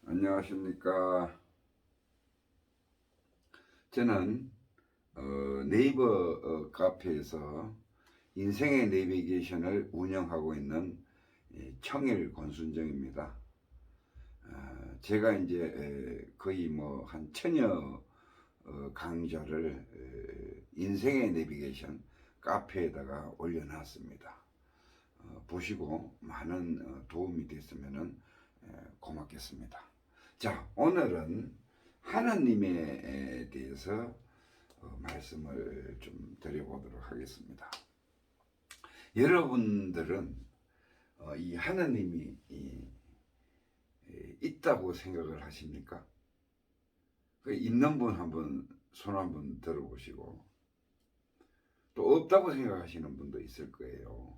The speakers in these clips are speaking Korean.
안녕하십니까. 저는 네이버 카페에서 인생의 내비게이션을 운영하고 있는 청일 권순정입니다. 제가 이제 거의 뭐 한 천여 강좌를 인생의 내비게이션 카페에다가 올려놨습니다. 보시고 많은 도움이 됐으면 고맙겠습니다. 자, 오늘은 하나님에 대해서 말씀을 좀 드려보도록 하겠습니다. 여러분들은 이 하나님이 있다고 생각을 하십니까? 있는 분 한번 손 한번 들어보시고, 또 없다고 생각하시는 분도 있을 거예요.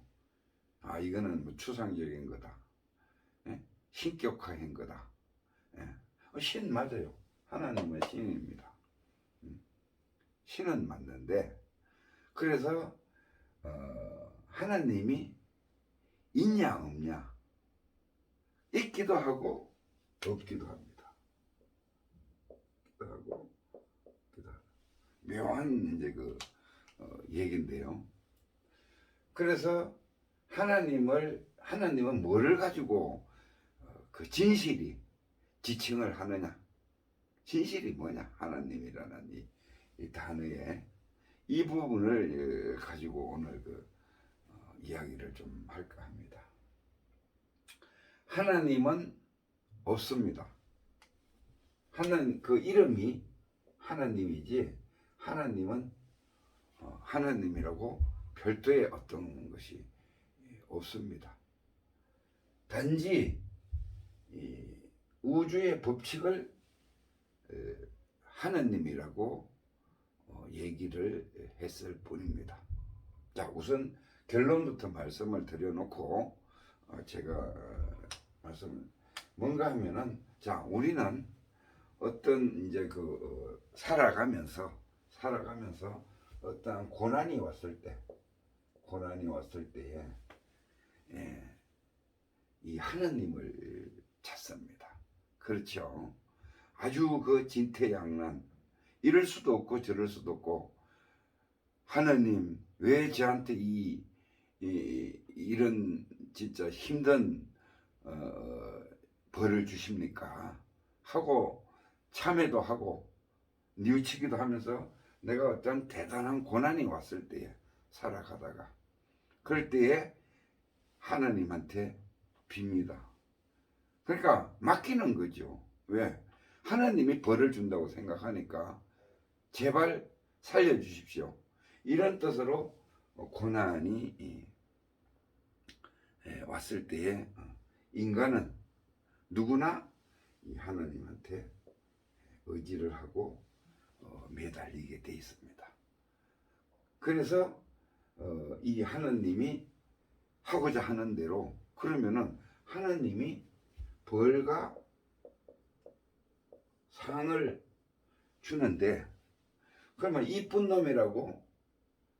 아, 이거는 뭐 추상적인 거다, 신격화한 거다. 신 맞아요. 하나님은 신입니다. 신은 맞는데, 그래서 하나님이 있냐 없냐, 있기도 하고 없기도 합니다. 있기도 하고 없기도 하고. 묘한 이제 그 얘긴데요. 그래서 하나님은 뭐를 가지고 그 진실이 지칭을 하느냐? 진실이 뭐냐? 하나님이라는 이 단어에 이 부분을 가지고 오늘 이야기를 좀 할까 합니다. 하나님은 없습니다. 그 이름이 하나님이지, 하나님은 하나님이라고 별도의 어떤 것이 없습니다. 단지 우주의 법칙을 하나님이라고 얘기를 했을 뿐입니다. 자, 우선 결론부터 말씀을 드려놓고 제가 말씀 뭔가 하면은, 자, 우리는 어떤 이제 살아가면서 어떤 고난이 왔을 때에 이 하나님을 찾습니다. 그렇죠? 아주 그 진퇴양난, 이럴 수도 없고 저럴 수도 없고, 하나님 왜 저한테 이런 진짜 힘든 벌을 주십니까? 하고 참회도 하고 뉘우치기도 하면서 내가 어떤 대단한 고난이 왔을 때에 살아가다가, 그럴 때에 하나님한테 빕니다. 그러니까 맡기는 거죠. 왜? 하나님이 벌을 준다고 생각하니까 제발 살려주십시오, 이런 뜻으로 고난이 왔을 때에 인간은 누구나 이 하나님한테 의지를 하고 매달리게 돼 있습니다. 그래서 이 하나님이 하고자 하는 대로, 그러면은 하나님이 벌과 상을 주는데, 그러면 이쁜 놈이라고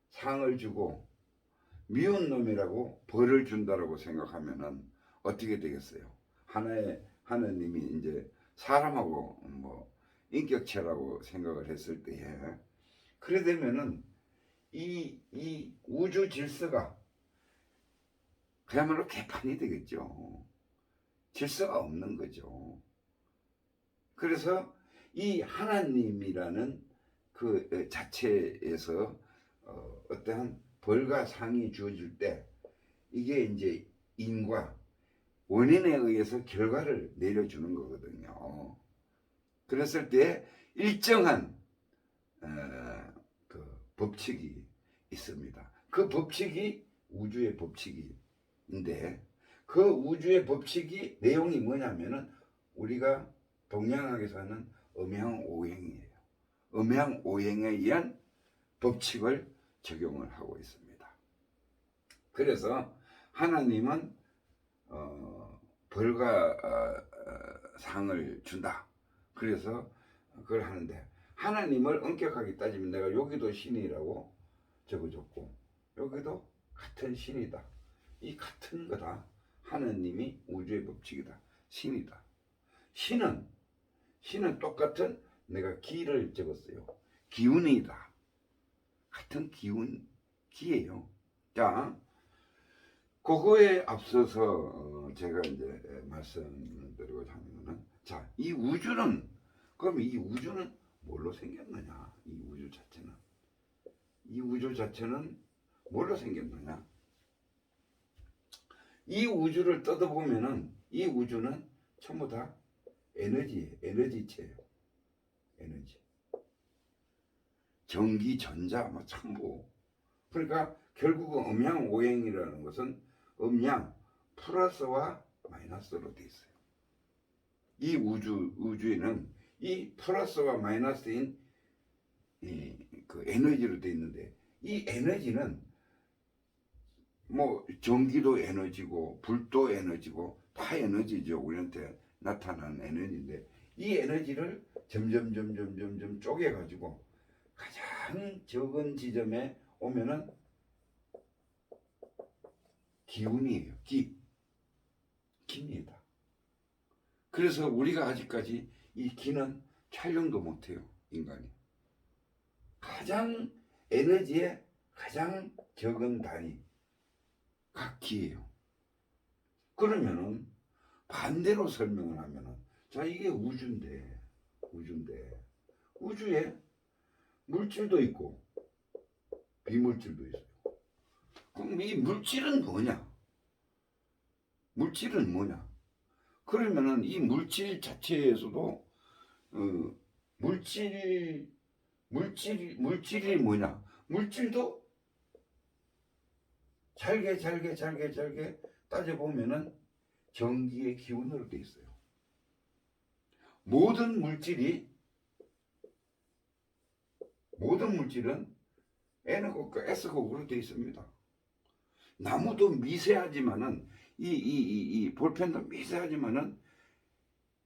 상을 주고 미운 놈이라고 벌을 준다라고 생각하면은 어떻게 되겠어요? 하나님이 이제 사람하고 뭐 인격체라고 생각을 했을 때에, 그래 되면은 이 우주 질서가 그야말로 개판이 되겠죠. 질서가 없는 거죠. 그래서 이 하나님이라는 그 자체에서 어떠한 벌과 상이 주어질 때, 이게 이제 인과 원인에 의해서 결과를 내려주는 거거든요. 그랬을 때 일정한 그 법칙이 있습니다. 그 법칙이 우주의 법칙인데, 그 우주의 법칙이 내용이 뭐냐면은 우리가 동양학에서 하는 음양오행이에요. 음양오행에 의한 법칙을 적용을 하고 있습니다. 그래서 하나님은 벌과 상을 준다. 그래서 그걸 하는데, 하나님을 엄격하게 따지면 내가 여기도 신이라고 적어줬고 여기도 같은 신이다. 이 같은 거다. 하나님이 우주의 법칙이다. 신이다. 신은 똑같은 내가 기를 적었어요. 기운이다. 같은 기예요. 자, 그거에 앞서서 제가 이제 말씀드리고자 하는 거는, 자, 이 우주는, 그럼 이 우주는 뭘로 생겼느냐? 이 우주 자체는 뭘로 생겼느냐? 이 우주를 뜯어보면은 이 우주는 전부 다 에너지체예요. 에너지. 전기, 전자, 뭐 참고. 그러니까 결국은 음양오행이라는 것은 음양 플러스와 마이너스로 돼 있어요. 이 우주에는 이 플러스와 마이너스인 그 에너지로 돼 있는데, 이 에너지는 뭐 전기도 에너지고 불도 에너지고 다 에너지죠. 우리한테 나타나는 에너지인데, 이 에너지를 점점 쪼개 가지고 가장 적은 지점에 오면은 기운이에요. 기입니다. 그래서 우리가 아직까지 이 기는 촬영도 못해요. 인간이 가장 에너지의 가장 적은 단위 각 기예요. 그러면은 반대로 설명을 하면은, 자, 이게 우주인데 우주에 물질도 있고 비물질도 있어요. 그럼 이 물질은 뭐냐? 그러면은 이 물질 자체에서도 물질이 뭐냐? 물질도 잘게 따져보면은 전기의 기운으로 돼 있어요. 모든 물질은 N하고 S하고로 돼 있습니다. 나무도 미세하지만은 이 볼펜도 미세하지만은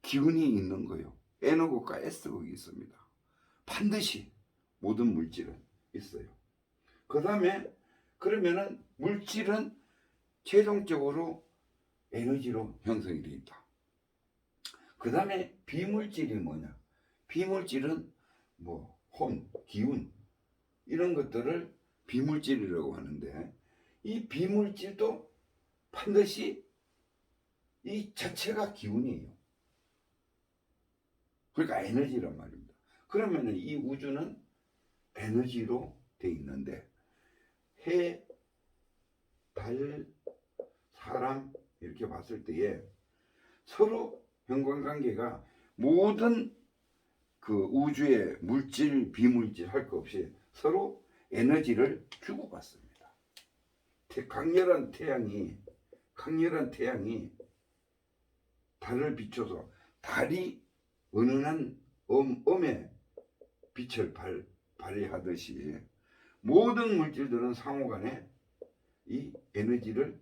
기운이 있는 거예요. N하고가 S하고 있습니다. 반드시 모든 물질은 있어요. 그 다음에 그러면은 물질은 최종적으로 에너지로 형성이 되어 있다. 그 다음에 비물질이 뭐냐? 비물질은 뭐 기운 이런 것들을 비물질이라고 하는데, 이 비물질도 반드시 이 자체가 기운이에요. 그러니까 에너지란 말입니다. 그러면 이 우주는 에너지로 돼 있는데, 해, 달, 사람 이렇게 봤을 때에 서로 연관관계가 모든 그 우주의 물질, 비물질 할 것 없이 서로 에너지를 주고받습니다. 강렬한 태양이 달을 비춰서 달이 은은한 엄의 빛을 발휘하듯이 모든 물질들은 상호간에 이 에너지를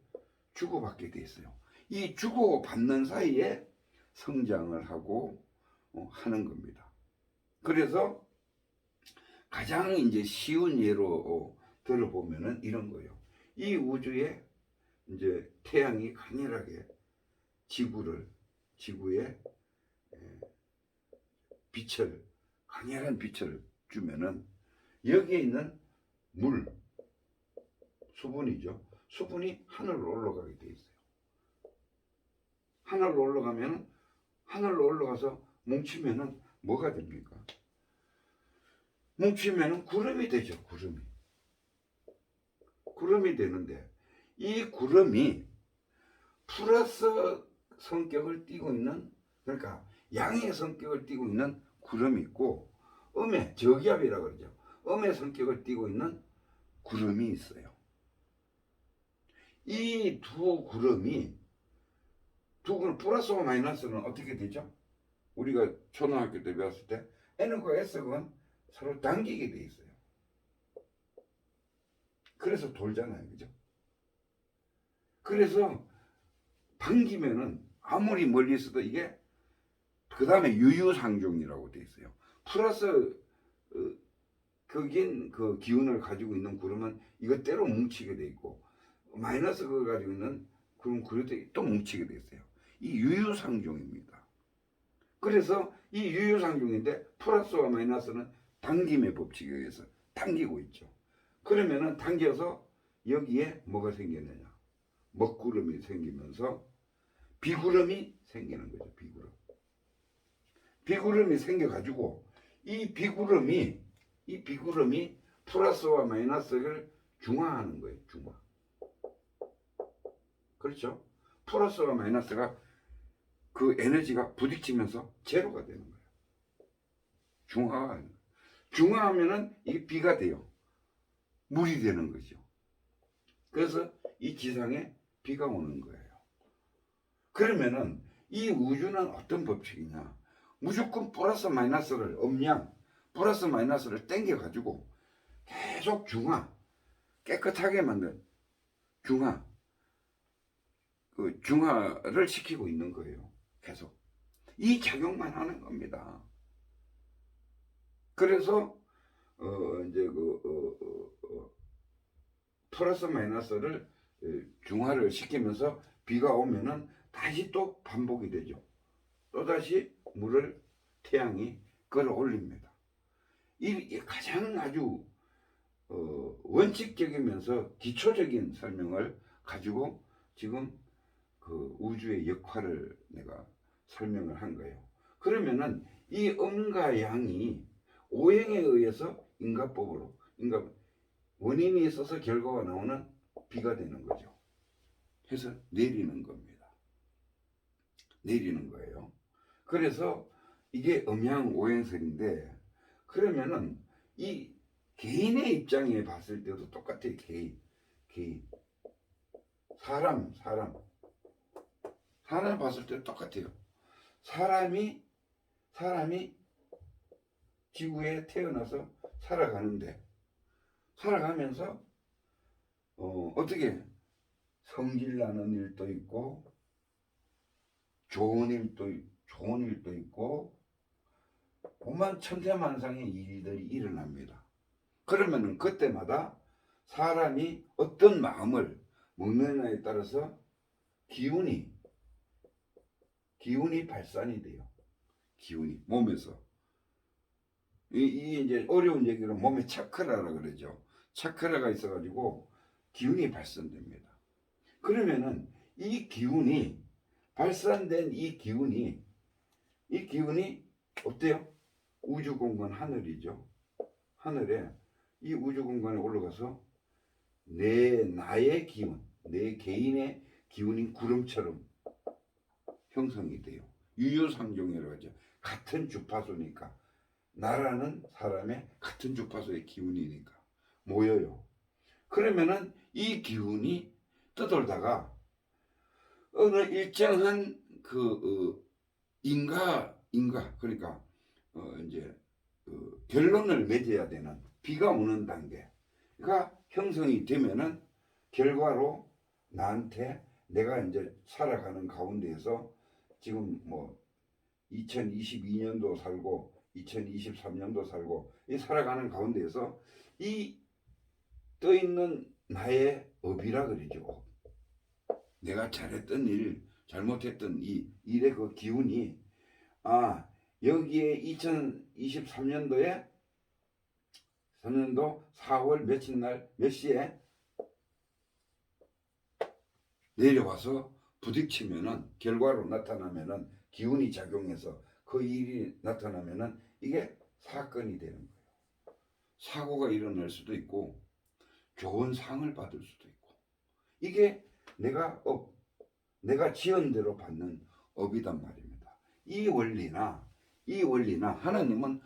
주고받게 돼 있어요. 이 주고받는 사이에 성장을 하고 하는 겁니다. 그래서 가장 이제 쉬운 예로 들어보면은 이런 거예요. 이 우주에 이제 태양이 강렬하게 지구에 강렬한 빛을 주면은 여기에 있는 수분이죠. 수분이 하늘로 올라가게 돼 있어요. 하늘로 올라가서 뭉치면은 뭐가 됩니까? 뭉치면은 구름이 되죠. 구름이 되는데, 이 구름이 플러스 성격을 띠고 있는, 그러니까 양의 성격을 띠고 있는 구름이 있고, 음의 저기압이라고 그러죠. 음의 성격을 띠고 있는 구름이 있어요. 이 두 구름 플러스와 마이너스는 어떻게 되죠? 우리가 초등학교 때 배웠을 때 N과 S가 서로 당기게 돼 있어요. 그래서 돌잖아요. 그죠? 그래서 당기면은 아무리 멀리 있어도 이게, 그 다음에 유유상종이라고 돼 있어요. 플러스 극인 그 기운을 가지고 있는 구름은 이것대로 뭉치게 돼 있고, 마이너스 그걸 가지고 있는 구름 또 뭉치게 돼 있어요. 이 유유상종입니다. 그래서 이 유효상종인데 플러스와 마이너스는 당김의 법칙에 의해서 당기고 있죠. 그러면은 당겨서 여기에 뭐가 생기느냐? 먹구름이 생기면서 비구름이 생기는 거죠. 비구름이 생겨가지고 이 비구름이 플러스와 마이너스를 중화하는 거예요. 중화. 그렇죠? 플러스와 마이너스가 그 에너지가 부딪히면서 제로가 되는 거예요. 중화하면은 이게 비가 돼요. 물이 되는 거죠. 그래서 이 지상에 비가 오는 거예요. 그러면은 이 우주는 어떤 법칙이냐? 무조건 플러스 마이너스를 음량 플러스 마이너스를 땡겨 가지고 계속 깨끗하게 만든 중화를 시키고 있는 거예요. 계속 이 작용만 하는 겁니다. 그래서 이제 플러스 마이너스를 중화를 시키면서 비가 오면은 다시 또 반복이 되죠. 또다시 물을 태양이 끌어올립니다. 이 가장 아주 원칙적이면서 기초적인 설명을 가지고 지금 그 우주의 역할을 내가 설명을 한 거예요. 그러면은 이 음과 양이 오행에 의해서 인과법으로 원인이 있어서 결과가 나오는 비가 되는 거죠. 해서 내리는 겁니다. 내리는 거예요. 그래서 이게 음양 오행설인데 그러면은 이 개인의 입장에 봤을 때도 똑같아요. 개인 사람 봤을 때 똑같아요. 사람이 지구에 태어나서 살아가면서 어떻게 성질 나는 일도 있고 좋은 일도 있고 오만 천세만상의 일들이 일어납니다. 그러면은 그때마다 사람이 어떤 마음을 먹느냐에 따라서 기운이 발산이 돼요. 기운이 몸에서 이 이제 어려운 얘기로 몸에 차크라라 그러죠. 차크라가 있어가지고 기운이 발산됩니다. 그러면은 이 기운이 발산된 이 기운이 어때요? 우주 공간 하늘이죠. 하늘에 이 우주 공간에 올라가서 나의 기운, 내 개인의 기운인 구름처럼 형성이 돼요. 유효상종이라고 하죠. 같은 주파수니까 나라는 사람의 같은 주파수의 기운이니까 모여요. 그러면은 이 기운이 떠돌다가 어느 일정한 인가 그러니까 이제 결론을 맺어야 되는 비가 오는 단계가 형성이 되면은 결과로 나한테 내가 이제 살아가는 가운데에서 지금 뭐 2022년도 살고 2023년도 살고 이 살아가는 가운데에서 이 떠 있는 나의 업이라 그러죠. 내가 잘했던 일, 잘못했던 이 일의 그 기운이 여기에 2023년도 4월 며칠 날 몇 시에 내려와서 부딪히면은 결과로 나타나면은 기운이 작용해서 그 일이 나타나면은 이게 사건이 되는 거예요. 사고가 일어날 수도 있고 좋은 상을 받을 수도 있고 이게 내가 지은 대로 받는 업이단 말입니다. 이 원리나 하나님은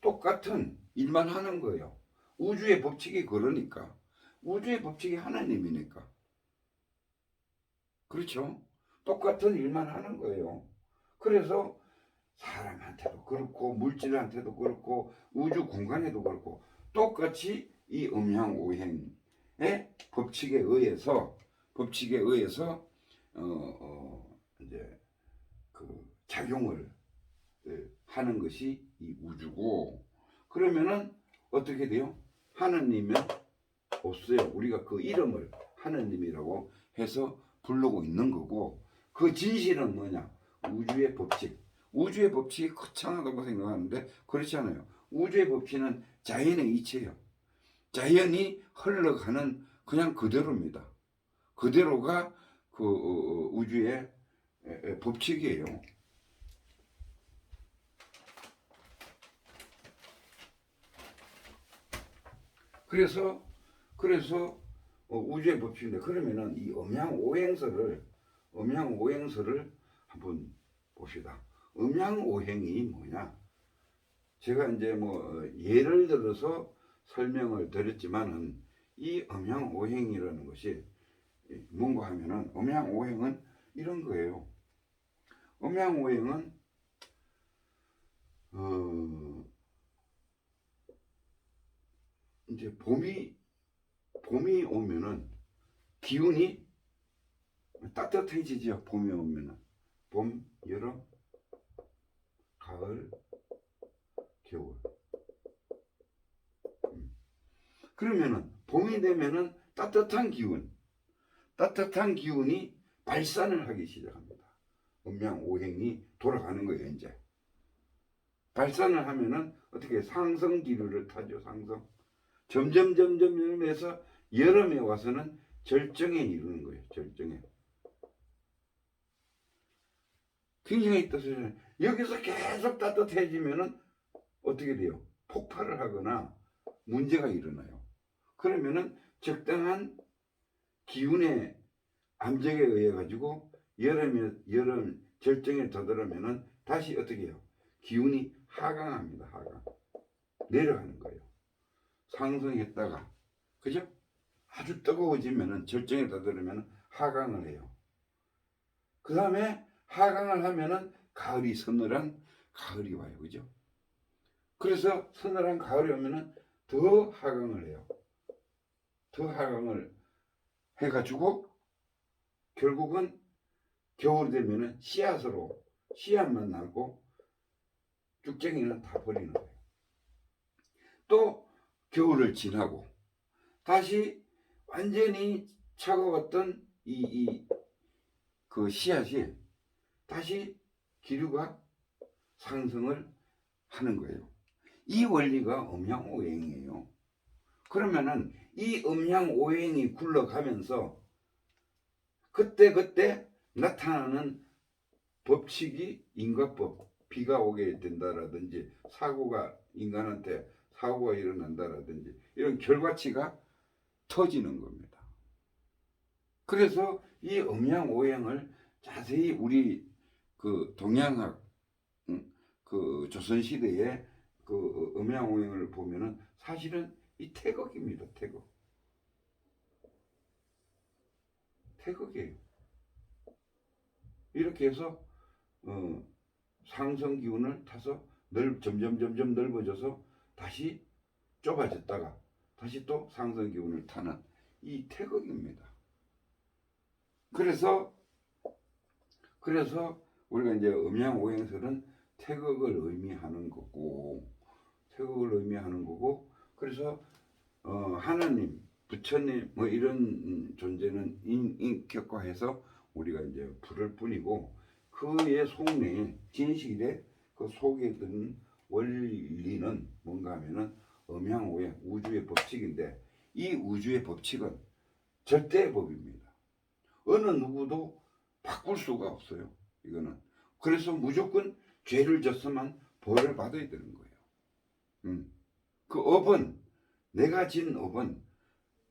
똑같은 일만 하는 거예요. 우주의 법칙이 그러니까 우주의 법칙이 하나님이니까 그렇죠. 똑같은 일만 하는 거예요. 그래서 사람한테도 그렇고 물질한테도 그렇고 우주 공간에도 그렇고 똑같이 이 음양오행의 법칙에 의해서 이제 그 작용을 하는 것이 이 우주고 그러면은 어떻게 돼요? 하느님은 없어요. 우리가 그 이름을 하느님이라고 해서 부르고 있는 거고 그 진실은 뭐냐? 우주의 법칙, 우주의 법칙이 거창하다고 생각하는데 그렇지 않아요. 우주의 법칙은 자연의 이치예요. 자연이 흘러가는 그냥 그대로입니다. 그대로가 그 우주의 법칙이에요. 그래서 우주의 법칙인데 그러면은 이 음양오행설을 한번 봅시다. 음양오행이 뭐냐? 제가 이제 뭐 예를 들어서 설명을 드렸지만은 이 음양오행이라는 것이 뭔가 하면은 음양오행은 이런 거예요. 음양오행은 이제 봄이 오면은 기운이 따뜻해지죠. 봄이 오면은 봄, 여름, 가을, 겨울. 그러면은 봄이 되면은 따뜻한 기운이 발산을 하기 시작합니다. 음양오행이 돌아가는 거예요. 이제 발산을 하면은 어떻게 상승 기류를 타죠. 상승. 점점 해서 여름에 와서는 절정에 이르는 거예요. 절정에. 굉장히 뜻을 여기서 계속 따뜻해지면은 어떻게 돼요? 폭발을 하거나 문제가 일어나요. 그러면은 적당한 기운의 암적에 의해 가지고 여름 절정에 다다르면은 다시 어떻게 해요? 기운이 하강합니다. 하강. 내려가는 거예요. 상승했다가 그죠? 아주 뜨거워지면은 절정에 다다르면은 하강을 해요. 그 다음에 하강을 하면은 가을이 서늘한 가을이 와요. 그죠? 그래서 서늘한 가을이 오면은 더 하강을 해요. 더 하강을 해가지고 결국은 겨울이 되면은 씨앗만 남고 쭉쟁이는 다 버리는 거예요. 또 겨울을 지나고 다시 완전히 차가웠던 그 씨앗이 다시 기류가 상승을 하는 거예요. 이 원리가 음양오행이에요. 그러면은 이 음양오행이 굴러가면서 그때 나타나는 법칙이 인과법, 비가 오게 된다라든지 인간한테 사고가 일어난다라든지 이런 결과치가 터지는 겁니다. 그래서 이 음양오행을 자세히 우리 그 동양학 그 조선시대의 그 음양오행을 보면은 사실은 이 태극입니다. 태극이에요. 이렇게 해서 상승 기운을 타서 점점 넓어져서 다시 좁아졌다가 다시 또 상승 기운을 타는 이 태극입니다. 그래서 우리가 이제 음양오행설은 태극을 의미하는 거고 그래서 하나님, 부처님 뭐 이런 존재는 인격화해서 우리가 이제 부를 뿐이고 그의 속내에 진실의 그 속에 든 원리는 뭔가 하면은 음양오행 우주의 법칙인데 이 우주의 법칙은 절대의 법입니다. 어느 누구도 바꿀 수가 없어요. 이거는. 그래서 무조건 죄를 졌으면 벌을 받아야 되는 거예요. 그 업은 내가 진 업은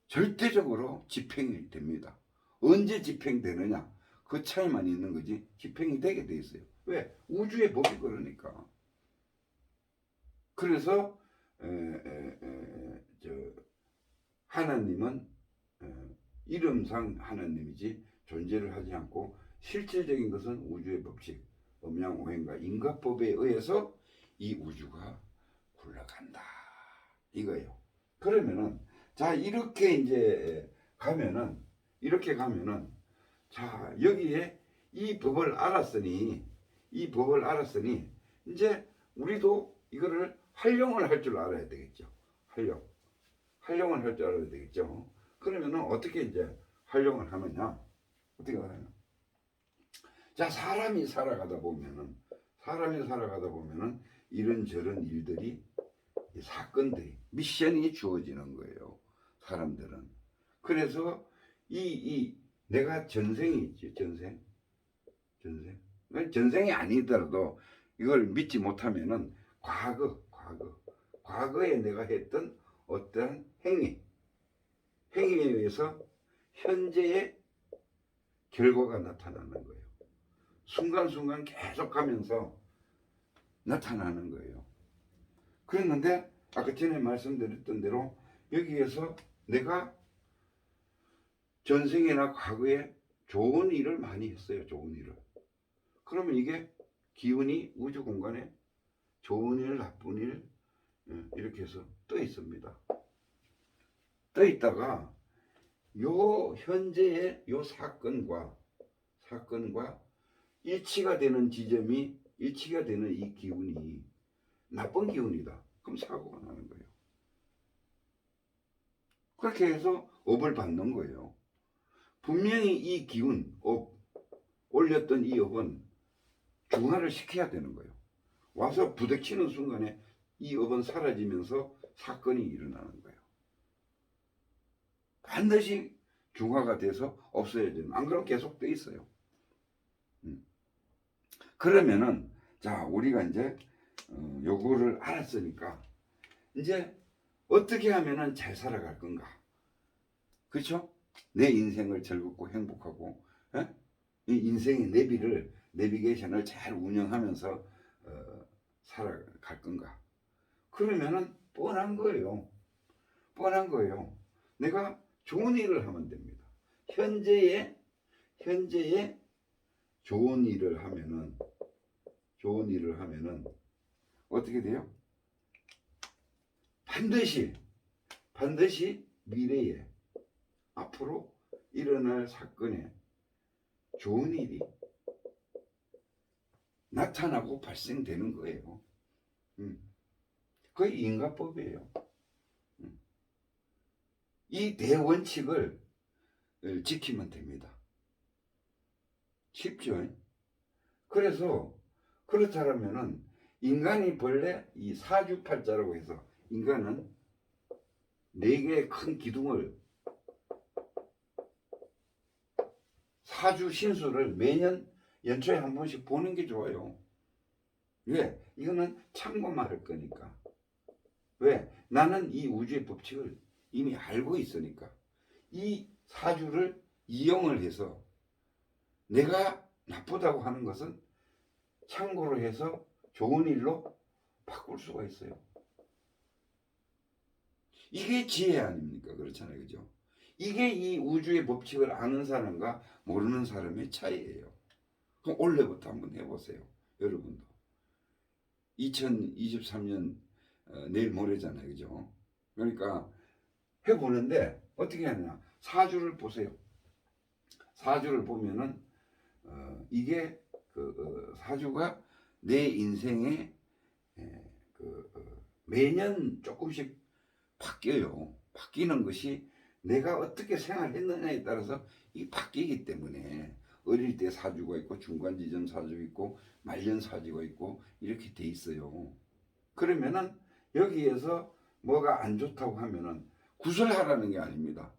절대적으로 집행이 됩니다. 언제 집행되느냐 그 차이만 있는 거지 집행이 되게 돼 있어요. 왜? 우주의 법이 그러니까. 그래서 하나님은 이름상 하나님이지 존재를 하지 않고 실질적인 것은 우주의 법칙, 음양오행과 인과법에 의해서 이 우주가 굴러간다 이거예요. 그러면은 자 이렇게 가면은 자 여기에 이 법을 알았으니 이제 우리도 이거를 활용을 할 줄 알아야 되겠죠. 활용을 할 줄 알아야 되겠죠. 그러면은 어떻게 이제 활용을 하느냐? 어떻게 하느냐? 자 사람이 살아가다 보면은 사람이 살아가다 보면은 이런저런 일들이, 사건들이, 미션이 주어지는 거예요. 사람들은. 그래서 내가 전생이 있지, 전생. 전생이 아니더라도 이걸 믿지 못하면은 과거에 내가 했던 어떤 행위에 의해서 현재의 결과가 나타나는 거예요. 순간순간 계속 가면서 나타나는 거예요. 그랬는데 아까 전에 말씀드렸던 대로 여기에서 내가 전생이나 과거에 좋은 일을 많이 했어요. 좋은 일을. 그러면 이게 기운이 우주 공간에 좋은 일, 나쁜 일 이렇게 해서 떠 있습니다. 떠 있다가 요 현재의 요 사건과 일치가 되는 지점이, 일치가 되는 이 기운이 나쁜 기운이다. 그럼 사고가 나는 거예요. 그렇게 해서 업을 받는 거예요. 분명히 이 기운, 올렸던 이 업은 중화를 시켜야 되는 거예요. 와서 부딪히는 순간에 이 업은 사라지면서 사건이 일어나는 거예요. 반드시 중화가 돼서 없어야 되는, 안 그러면 계속 돼 있어요. 그러면은 자, 우리가 이제 요거를 알았으니까 이제 어떻게 하면은 잘 살아갈 건가? 그렇죠? 내 인생을 즐겁고 행복하고, 이 인생의 내비게이션을 잘 운영하면서 살아갈 건가? 그러면은 뻔한 거예요. 내가 좋은 일을 하면 됩니다. 현재에 좋은 일을 하면은 어떻게 돼요? 반드시 미래에 앞으로 일어날 사건에 좋은 일이 나타나고 발생되는 거예요. 그게 인과법이에요. 이 대원칙을 지키면 됩니다. 쉽죠? 그래서 그렇다면은 인간이 본래 이 사주팔자라고 해서 인간은 4개의 큰 기둥을, 사주 신수를 매년 연초에 한 번씩 보는 게 좋아요. 왜? 이거는 참고만 할 거니까. 왜? 나는 이 우주의 법칙을 이미 알고 있으니까. 이 사주를 이용을 해서 내가 나쁘다고 하는 것은 참고로 해서 좋은 일로 바꿀 수가 있어요. 이게 지혜 아닙니까? 그렇잖아요. 그죠? 이게 이 우주의 법칙을 아는 사람과 모르는 사람의 차이예요. 그럼 올해부터 한번 해보세요. 여러분도. 2023년 내일 모레잖아요. 그죠? 그러니까 해보는데 어떻게 하냐. 사주를 보세요. 사주를 보면은 이게 사주가 내 인생에 매년 조금씩 바뀌어요. 바뀌는 것이 내가 어떻게 생활했느냐에 따라서 이 바뀌기 때문에 어릴 때 사주가 있고 중간 지점 사주 있고 말년 사주가 있고 이렇게 돼 있어요. 그러면은 여기에서 뭐가 안 좋다고 하면은 구설하라는 게 아닙니다.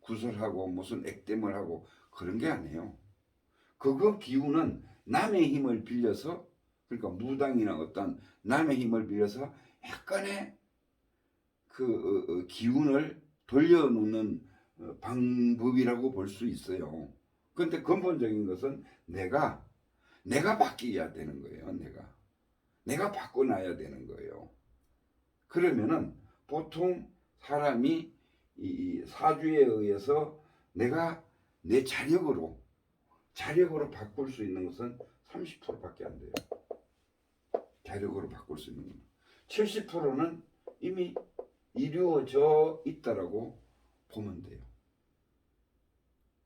구설하고 무슨 액땜을 하고 그런 게 아니에요. 그거 기운은 남의 힘을 빌려서, 그러니까 무당이나 어떤 남의 힘을 빌려서 약간의 기운을 돌려놓는 방법이라고 볼 수 있어요. 그런데 근본적인 것은 내가 바뀌어야 되는 거예요. 내가 바꿔놔야 되는 거예요. 그러면은 보통 사람이 이 사주에 의해서 내가 내 자력으로 바꿀 수 있는 것은 30%밖에 안 돼요. 자력으로 바꿀 수 있는 건 70%는 이미 이루어져 있다라고 보면 돼요.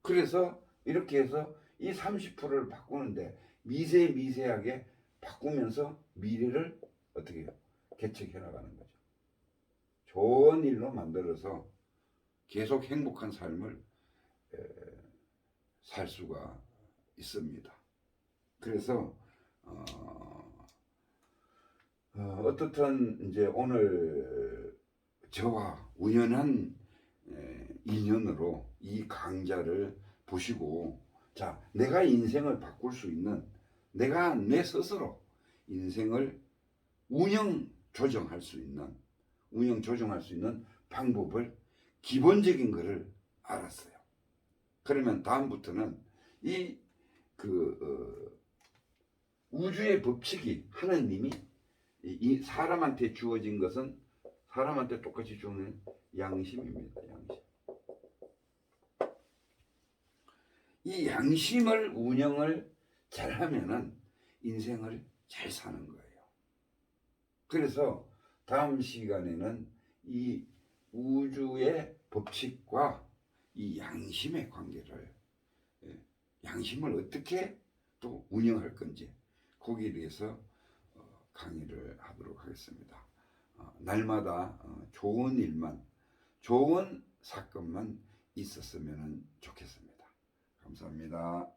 그래서 이렇게 해서 이 30%를 바꾸는데 미세하게 바꾸면서 미래를 어떻게 해요? 개척해 나가는 거죠. 좋은 일로 만들어서 계속 행복한 삶을 살 수가 있습니다. 그래서 어떻든 이제 오늘 저와 우연한 인연으로 이 강좌를 보시고, 자, 내가 인생을 바꿀 수 있는, 내가 내 스스로 인생을 운영 조정할 수 있는 방법을, 기본적인 것을 알았어요. 그러면 다음부터는 우주의 법칙이, 하나님이 이 사람한테 주어진 것은 사람한테 똑같이 주는 양심입니다. 양심. 이 양심을 운영을 잘 하면은 인생을 잘 사는 거예요. 그래서 다음 시간에는 이 우주의 법칙과 이 양심의 관계를, 양심을 어떻게 또 운영할 건지, 거기에 대해서 강의를 하도록 하겠습니다. 날마다 좋은 일만, 좋은 사건만 있었으면 좋겠습니다. 감사합니다.